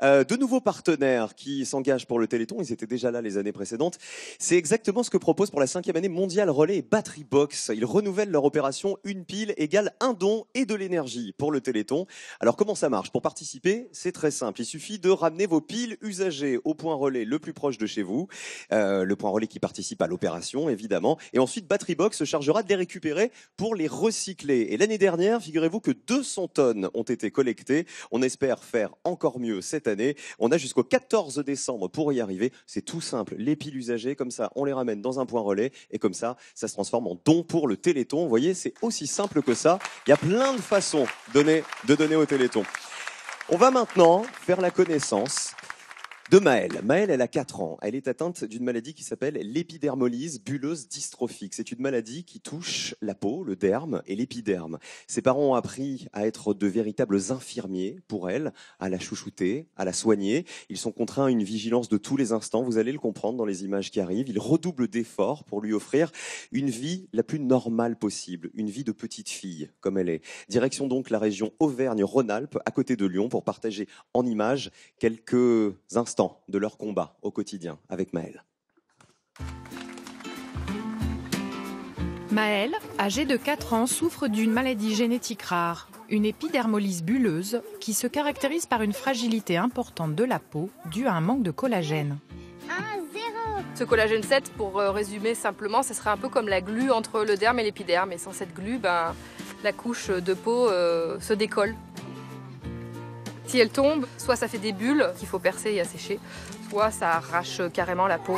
De nouveaux partenaires qui s'engagent pour le Téléthon, ils étaient déjà là les années précédentes. C'est exactement ce que propose pour la 5e année mondiale Relais et Battery Box. Ils renouvellent leur opération Une pile égale un don et de l'énergie pour le Téléthon. Alors comment ça marche? Pour participer, c'est très simple. Il suffit de ramener vos piles usagées au point relais le plus proche de chez vous. Le point relais qui participe à l'opération, évidemment. Et ensuite, Battery Box se chargera de les récupérer pour les recycler. Et l'année dernière, figurez-vous que 200 tonnes ont été collectées. On espère faire encore mieux cette année. On a jusqu'au 14 décembre pour y arriver. C'est tout simple. Les piles usagées, comme ça, on les ramène dans un point relais. Et comme ça se transforme en don pour le Téléthon. Vous voyez, c'est aussi simple que ça. Il y a plein de façons de donner au Téléthon. On va maintenant faire la connaissance de Maëlle. Maëlle, elle a 4 ans. Elle est atteinte d'une maladie qui s'appelle l'épidermolyse bulleuse dystrophique. C'est une maladie qui touche la peau, le derme et l'épiderme. Ses parents ont appris à être de véritables infirmiers pour elle, à la chouchouter, à la soigner. Ils sont contraints à une vigilance de tous les instants. Vous allez le comprendre dans les images qui arrivent. Ils redoublent d'efforts pour lui offrir une vie la plus normale possible. Une vie de petite fille, comme elle est. Direction donc la région Auvergne-Rhône-Alpes, à côté de Lyon, pour partager en images quelques instants de leur combat au quotidien avec Maëlle. Maëlle, âgée de 4 ans, souffre d'une maladie génétique rare, une épidermolyse bulleuse qui se caractérise par une fragilité importante de la peau due à un manque de collagène. Ce collagène 7, pour résumer simplement, ce serait un peu comme la glu entre le derme et l'épiderme. Et sans cette glu, la couche de peau se décolle. Si elle tombe, soit ça fait des bulles qu'il faut percer et assécher, soit ça arrache carrément la peau.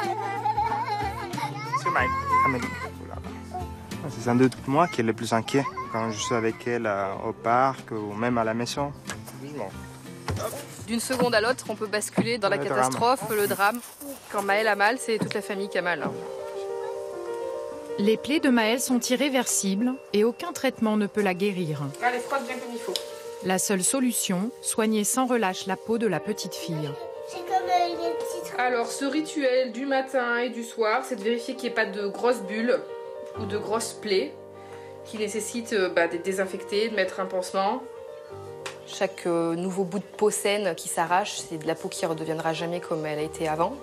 C'est Maëlle, Amélie. C'est sans doute moi qui est le plus inquiet quand je suis avec elle au parc ou même à la maison. D'une seconde à l'autre, on peut basculer dans la catastrophe, le drame. Quand Maëlle a mal, c'est toute la famille qui a mal. Les plaies de Maëlle sont irréversibles et aucun traitement ne peut la guérir. Allez, frotte bien comme il faut. La seule solution, soigner sans relâche la peau de la petite fille. C'est comme les petites... Alors, ce rituel du matin et du soir, c'est de vérifier qu'il n'y ait pas de grosses bulles ou de grosses plaies qui nécessitent d'être désinfectées, de mettre un pansement. Chaque nouveau bout de peau saine qui s'arrache, c'est de la peau qui ne redeviendra jamais comme elle a été avant.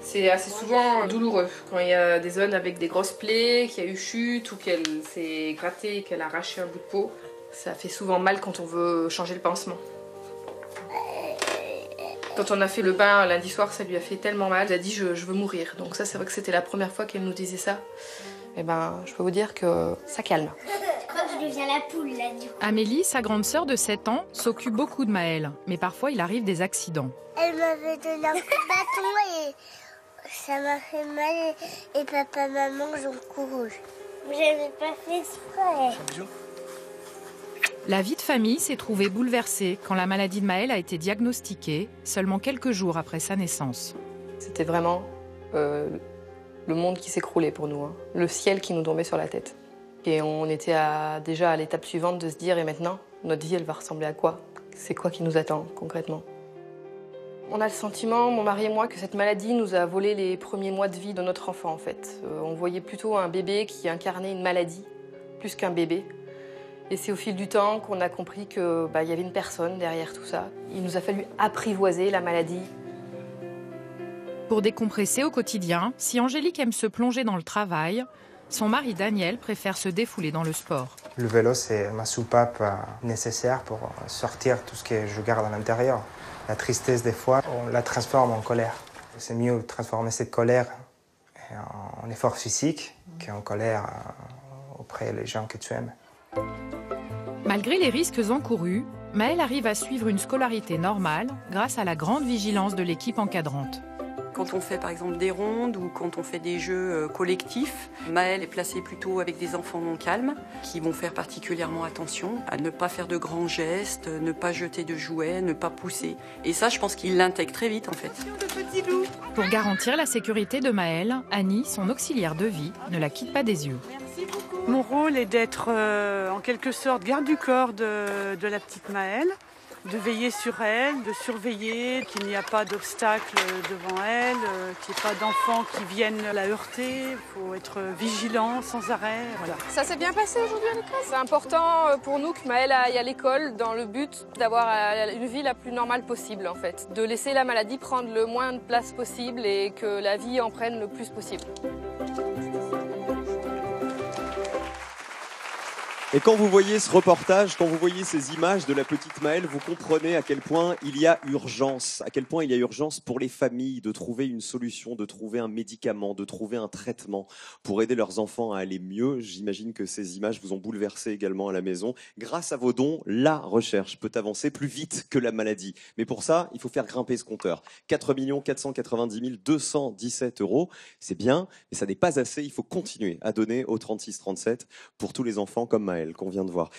C'est assez souvent douloureux quand il y a des zones avec des grosses plaies, qu'il y a eu chute ou qu'elle s'est grattée et qu'elle a arraché un bout de peau. Ça fait souvent mal quand on veut changer le pansement. Quand on a fait le bain lundi soir, ça lui a fait tellement mal. Elle a dit je veux mourir. Donc ça, c'est vrai que c'était la première fois qu'elle nous disait ça. Et je peux vous dire que ça calme. Je crois que je deviens la poule là du coup. Amélie, sa grande sœur de 7 ans, s'occupe beaucoup de Maëlle. Mais parfois, il arrive des accidents. Elle m'avait donné un coup de bâton et ça m'a fait mal. Et papa, maman, j'en couru. J'avais pas fait exprès. La vie de famille s'est trouvée bouleversée quand la maladie de Maëlle a été diagnostiquée, seulement quelques jours après sa naissance. C'était vraiment le monde qui s'écroulait pour nous, hein. Le ciel qui nous tombait sur la tête. Et on était déjà à l'étape suivante de se dire, et maintenant, notre vie, elle va ressembler à quoi? C'est quoi qui nous attend concrètement? On a le sentiment, mon mari et moi, que cette maladie nous a volé les premiers mois de vie de notre enfant, en fait. On voyait plutôt un bébé qui incarnait une maladie, plus qu'un bébé. Et c'est au fil du temps qu'on a compris qu'il y avait une personne derrière tout ça. Il nous a fallu apprivoiser la maladie. Pour décompresser au quotidien, si Angélique aime se plonger dans le travail, son mari Daniel préfère se défouler dans le sport. Le vélo, c'est ma soupape nécessaire pour sortir tout ce que je garde à l'intérieur. La tristesse, des fois, on la transforme en colère. C'est mieux de transformer cette colère en effort physique qu'en colère auprès des gens que tu aimes. Malgré les risques encourus, Maëlle arrive à suivre une scolarité normale grâce à la grande vigilance de l'équipe encadrante. Quand on fait par exemple des rondes ou quand on fait des jeux collectifs, Maëlle est placée plutôt avec des enfants calmes qui vont faire particulièrement attention à ne pas faire de grands gestes, ne pas jeter de jouets, ne pas pousser. Et ça, je pense qu'il l'intègre très vite en fait. Pour garantir la sécurité de Maëlle, Annie, son auxiliaire de vie, ne la quitte pas des yeux. Mon rôle est d'être en quelque sorte garde du corps de la petite Maëlle. de veiller sur elle, de surveiller qu'il n'y a pas d'obstacles devant elle, qu'il n'y ait pas d'enfants qui viennent la heurter. Il faut être vigilant sans arrêt. Voilà. Ça s'est bien passé aujourd'hui à l'école. C'est important pour nous que Maëlle aille à l'école dans le but d'avoir une vie la plus normale possible en fait. De laisser la maladie prendre le moins de place possible et que la vie en prenne le plus possible. Et quand vous voyez ce reportage, quand vous voyez ces images de la petite Maëlle, vous comprenez à quel point il y a urgence, pour les familles de trouver une solution, de trouver un médicament, de trouver un traitement pour aider leurs enfants à aller mieux. J'imagine que ces images vous ont bouleversé également à la maison. Grâce à vos dons, la recherche peut avancer plus vite que la maladie. Mais pour ça, il faut faire grimper ce compteur. 4 490 217 €. C'est bien, mais ça n'est pas assez. Il faut continuer à donner au 36 37 pour tous les enfants comme Maëlle qu'on vient de voir.